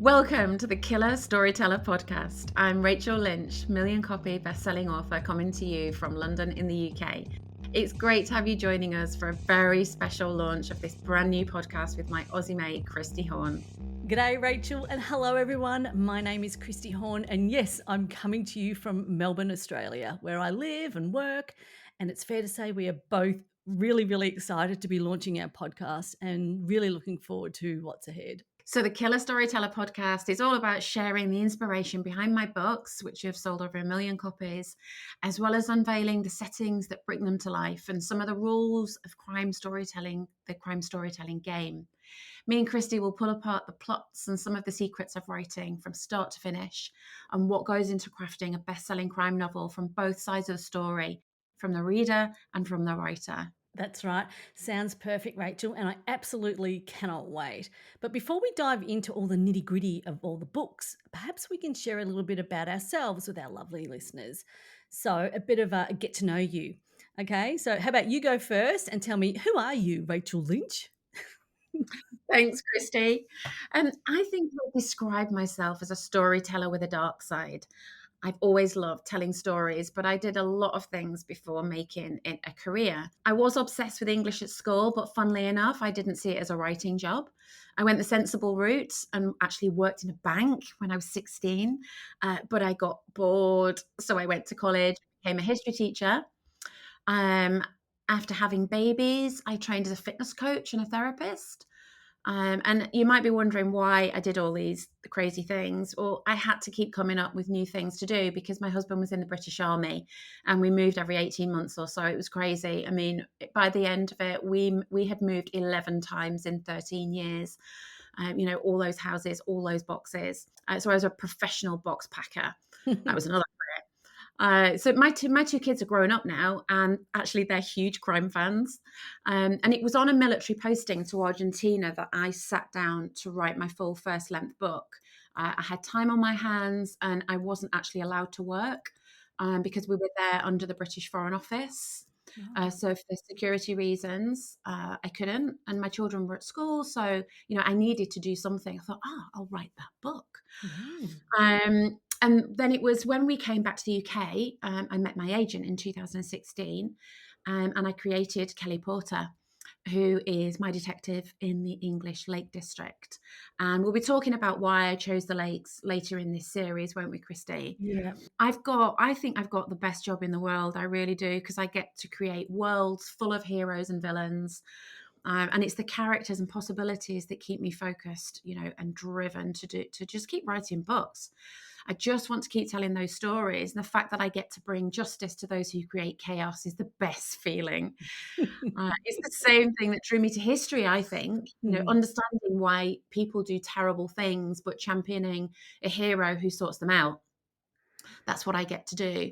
Welcome to the Killer Storyteller podcast. I'm Rachel Lynch, million copy best-selling author coming to you from London in the UK. It's great to have you joining us for a very special launch of this brand new podcast with my Aussie mate, Kristy Horne. G'day, Rachel, and hello, everyone. My name is Kristy Horne, and yes, I'm coming to you from Melbourne, Australia, where I live and work. And it's fair to say we are both really excited to be launching our podcast and really looking forward to what's ahead. So the Killer Storyteller podcast is all about sharing the inspiration behind my books, which have sold over 1 million copies, as well as unveiling the settings that bring them to life and some of the rules of crime storytelling, the crime storytelling game. Me and Kristy will pull apart the plots and some of the secrets of writing from start to finish and what goes into crafting a best-selling crime novel from both sides of the story, from the reader and from the writer. That's right. Sounds perfect, Rachel, and I absolutely cannot wait. But before we dive into all the nitty gritty of all the books, perhaps we can share a little bit about ourselves with our lovely listeners. So, a bit of a get to know you. Okay, so how about you go first and tell me, who are you, Rachel Lynch? Thanks, Kristy. I think I describe myself as a storyteller with a dark side. I've always loved telling stories, but I did a lot of things before making it a career. I was obsessed with English at school, but funnily enough, I didn't see it as a writing job. I went the sensible route and actually worked in a bank when I was 16, but I got bored. So I went to college, became a history teacher. Um, After having babies, I trained as a fitness coach and a therapist. And you might be wondering why I did all these crazy things. Well, I had to keep coming up with new things to do because my husband was in the British Army and we moved every 18 months or so. It was crazy. I mean, by the end of it, we had moved 11 times in 13 years. All those houses, all those boxes. So I was a professional box packer. That was another. So my two kids are grown up now, and actually they're huge crime fans. And it was on a military posting to Argentina that I sat down to write my full first length book. I had time on my hands, and I wasn't actually allowed to work because we were there under the British Foreign Office. So for security reasons, I couldn't, and my children were at school, so I needed to do something. I thought, I'll write that book. And then it was when we came back to the UK, I met my agent in 2016, and I created Kelly Porter, who is my detective in the English Lake District. And we'll be talking about why I chose the lakes later in this series, won't we, Kristy? Yeah. I think I've got the best job in the world. I really do, because I get to create worlds full of heroes and villains. And it's the characters and possibilities that keep me focused, and driven to just keep writing books. I just want to keep telling those stories. And the fact that I get to bring justice to those who create chaos is the best feeling. It's the same thing that drew me to history, I think. Understanding why people do terrible things, but championing a hero who sorts them out. That's what I get to do.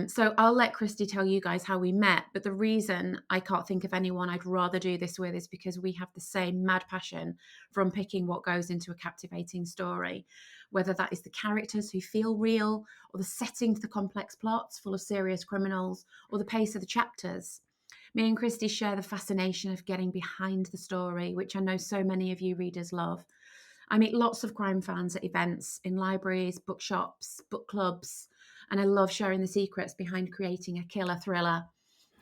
So I'll let Kristy tell you guys how we met. But the reason I can't think of anyone I'd rather do this with is because we have the same mad passion for unpicking what goes into a captivating story, whether that is the characters who feel real, or the setting to the complex plots full of serious criminals, or the pace of the chapters. Me and Kristy share the fascination of getting behind the story, which I know so many of you readers love. I meet lots of crime fans at events, in libraries, bookshops, book clubs, and I love sharing the secrets behind creating a killer thriller.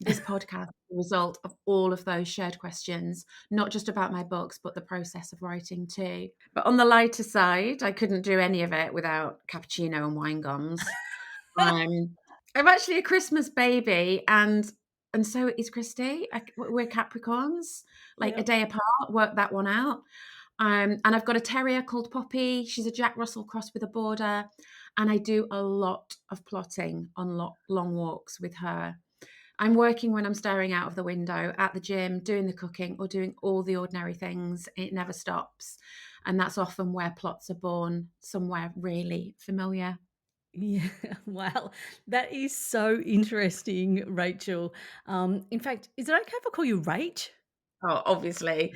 This podcast is the result of all of those shared questions, not just about my books, but the process of writing too. But on the lighter side, I couldn't do any of it without cappuccino and wine gums. I'm actually a Christmas baby, and so is Kristy. We're Capricorns, like a day apart. Work that one out. And I've got a terrier called Poppy. She's a Jack Russell cross with a border. And I do a lot of plotting on long walks with her. I'm working when I'm staring out of the window, at the gym, doing the cooking, or doing all the ordinary things. It never stops. And that's often where plots are born, somewhere really familiar. Yeah, wow. That is so interesting, Rachel. In fact, is it okay if I call you Rach? Oh, obviously.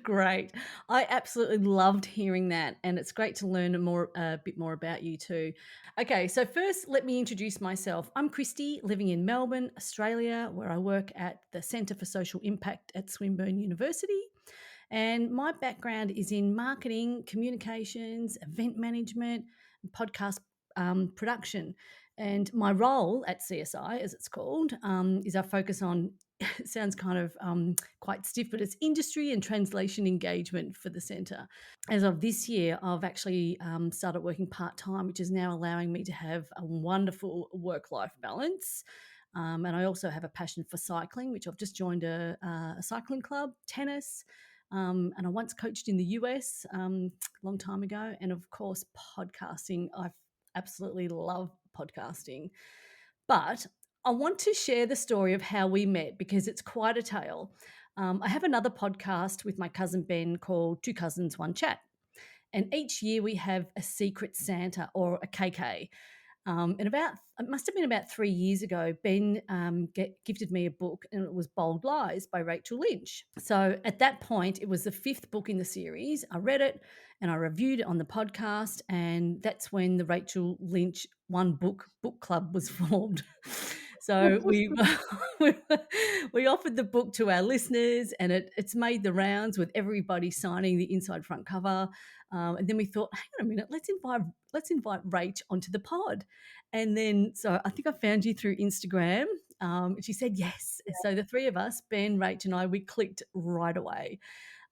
Great. I absolutely loved hearing that, and it's great to learn a bit more about you too. Okay, so first let me introduce myself. I'm Kristy, living in Melbourne, Australia, where I work at the Centre for Social Impact at Swinburne University. And my background is in marketing, communications, event management, and podcast production. And my role at CSI, as it's called, is I focus on, it sounds kind of quite stiff, but it's industry and translation engagement for the centre. As of this year, I've actually started working part time, which is now allowing me to have a wonderful work life balance. And I also have a passion for cycling, which I've just joined a cycling club, tennis, and I once coached in the US a long time ago. And of course, podcasting. I absolutely love podcasting. But I want to share the story of how we met because it's quite a tale. I have another podcast with my cousin Ben called Two Cousins, One Chat. And each year we have a secret Santa or a KK. And it must have been about 3 years ago, Ben gifted me a book, and it was Bold Lies by Rachel Lynch. So at that point, it was the fifth book in the series. I read it and I reviewed it on the podcast, and that's when the Rachel Lynch One Book Club was formed. So we we offered the book to our listeners, and it's made the rounds with everybody signing the inside front cover. And then we thought, hang on a minute, let's invite Rach onto the pod. And then, so I think I found you through Instagram. And she said yes. So the three of us, Ben, Rach, and I, we clicked right away.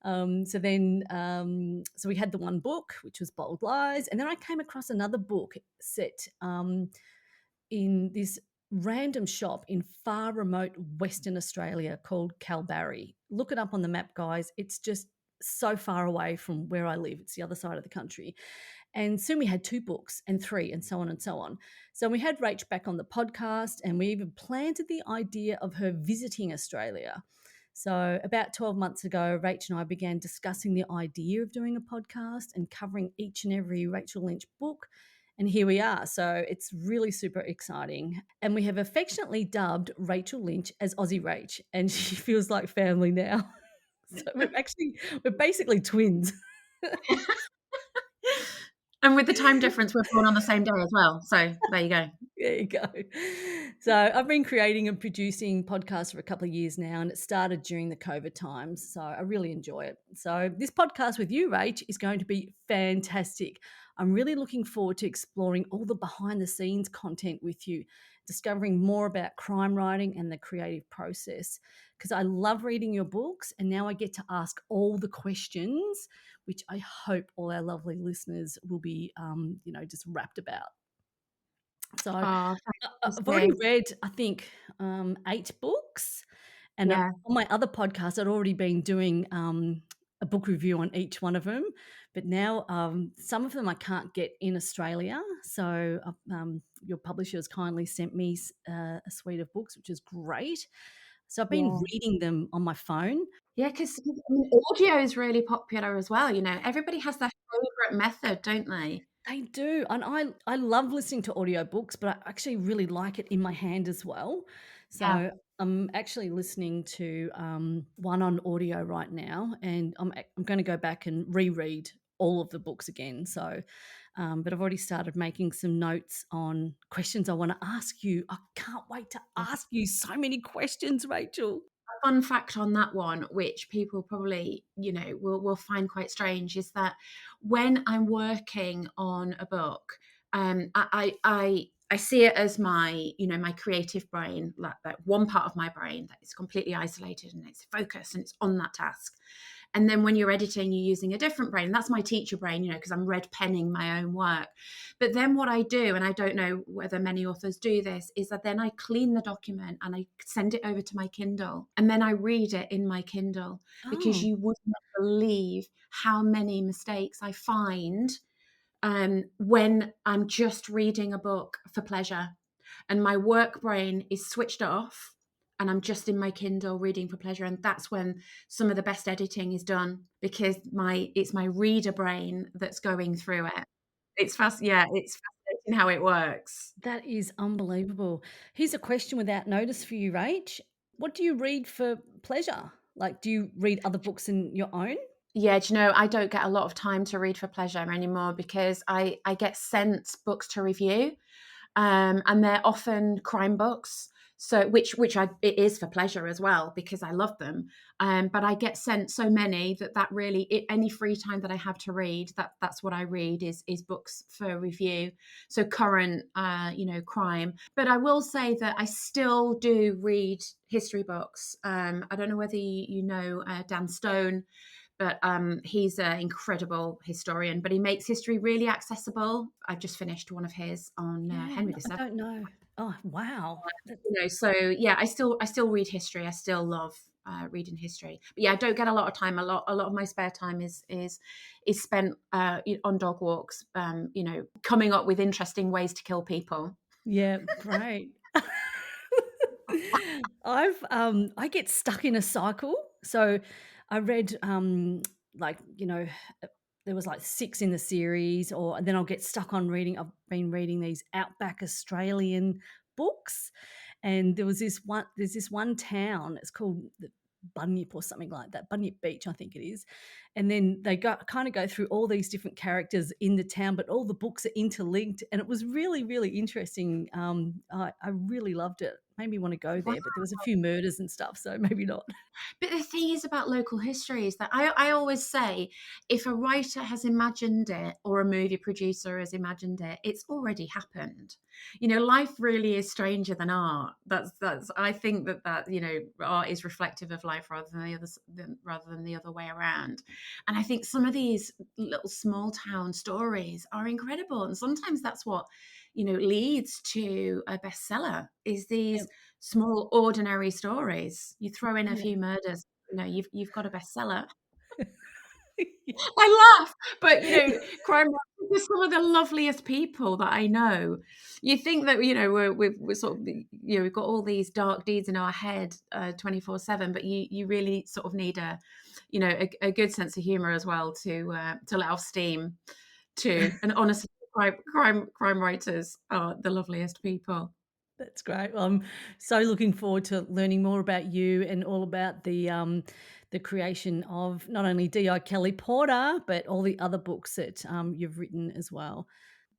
So we had the one book, which was Bold Lies, and then I came across another book set in this random shop in far remote Western Australia called Kalbarri. Look it up on the map, guys. It's just so far away from where I live. It's the other side of the country. And soon we had two books and three and so on and so on. So we had Rach back on the podcast, and we even planted the idea of her visiting Australia. So about 12 months ago, Rach and I began discussing the idea of doing a podcast and covering each and every Rachel Lynch book. And here we are. So it's really super exciting. And we have affectionately dubbed Rachel Lynch as Aussie Rach, and she feels like family now. So we're basically twins. And with the time difference, we're born on the same day as well. So there you go. There you go. So I've been creating and producing podcasts for a couple of years now, and it started during the COVID times. So I really enjoy it. So this podcast with you, Rach, is going to be fantastic. I'm really looking forward to exploring all the behind the scenes content with you, discovering more about crime writing and the creative process, because I love reading your books, and now I get to ask all the questions, which I hope all our lovely listeners will be, just wrapped about. So Oh, I've already thanks. read, I think, 8 books, and Yeah. on my other podcast, I'd already been doing a book review on each one of them. But now some of them I can't get in Australia. So your publisher has kindly sent me a suite of books, which is great. So I've been Yeah. reading them on my phone. Yeah, because audio is really popular as well. Everybody has their favorite method, don't they? They do, and I love listening to audiobooks, but I actually really like it in my hand as well. Yeah. So I'm actually listening to one on audio right now, and I'm going to go back and reread all of the books again. So, but I've already started making some notes on questions I want to ask you. I can't wait to ask you so many questions, Rachel. A fun fact on that one, which people probably, will find quite strange, is that when I'm working on a book, I see it as my creative brain, like one part of my brain that is completely isolated and it's focused and it's on that task. And then when you're editing, you're using a different brain. That's my teacher brain, because I'm red penning my own work. But then what I do, and I don't know whether many authors do this, is that then I clean the document and I send it over to my Kindle. And then I read it in my Kindle, because Oh, you would not believe how many mistakes I find when I'm just reading a book for pleasure. And my work brain is switched off and I'm just in my Kindle reading for pleasure. And that's when some of the best editing is done, because it's my reader brain that's going through it. It's it's fascinating how it works. that is unbelievable. Here's a question without notice for you, Rach. What do you read for pleasure? Like, do you read other books than your own? Yeah, do you know, I don't get a lot of time to read for pleasure anymore, because I get sent books to review, and they're often crime books. So it is for pleasure as well because I love them. But I get sent so many that really any free time that I have to read, that's what I read is books for review. So current, crime. But I will say that I still do read history books. I don't know whether you know Dan Stone, but he's an incredible historian, but he makes history really accessible. I've just finished one of his on Yeah, Henry I VII. don't know. Oh, wow. So yeah, I still read history. I still love reading history. But yeah, I don't get a lot of time. A lot of my spare time is spent on dog walks. Coming up with interesting ways to kill people. Yeah, great. I get stuck in a cycle. So I read like, there was like 6 in the series, or and then I'll get stuck on reading. I've been reading these outback Australian books, and there's this one town, it's called the Bunyip or something like that, Bunyip Beach, I think it is. And then they go through all these different characters in the town, but all the books are interlinked, and it was really, really interesting. I really loved it. Made me want to go Wow. there, but there was a few murders and stuff, so maybe not. But the thing is about local history is that I always say if a writer has imagined it or a movie producer has imagined it, it's already happened. Life really is stranger than art. That's I think that art is reflective of life rather than the other way around. And I think some of these little small town stories are incredible, and sometimes that's what leads to a bestseller is these Yep. small ordinary stories. You throw in a Yeah. few murders, you've got a bestseller. I laugh, but crime writers are some of the loveliest people that I know. You think that we're sort of we've got all these dark deeds in our head 24/7, but you really sort of need a good sense of humor as well to let off steam too. And honestly, crime writers are the loveliest people. That's great. Well, I'm so looking forward to learning more about you and all about the creation of not only D.I. Kelly Porter, but all the other books that you've written as well.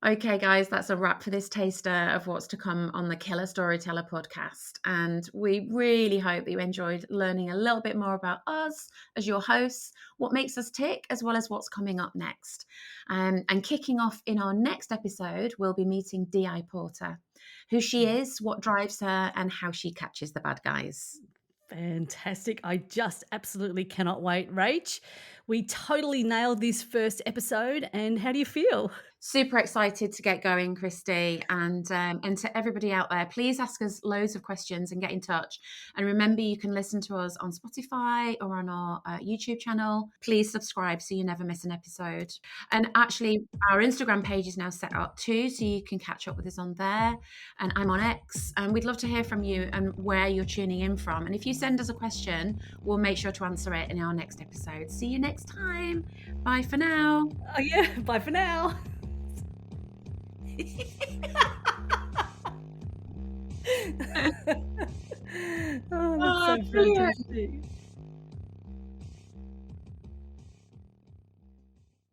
Okay, guys, that's a wrap for this taster of what's to come on the Killer Storyteller podcast. And we really hope that you enjoyed learning a little bit more about us as your hosts, what makes us tick, as well as what's coming up next. And kicking off in our next episode, we'll be meeting D.I. Porter, who she is, what drives her, and how she catches the bad guys. Fantastic. I just absolutely cannot wait. Rach, we totally nailed this first episode. And how do you feel? Super excited to get going, Kristy, and to everybody out there, please ask us loads of questions and get in touch. And remember, you can listen to us on Spotify or on our YouTube channel. Please subscribe so you never miss an episode. And actually, our Instagram page is now set up too, so you can catch up with us on there. And I'm on X, and we'd love to hear from you and where you're tuning in from. And if you send us a question, we'll make sure to answer it in our next episode. See you next time. Bye for now. Oh, yeah. Bye for now. Oh, that's so Brilliant. fantastic.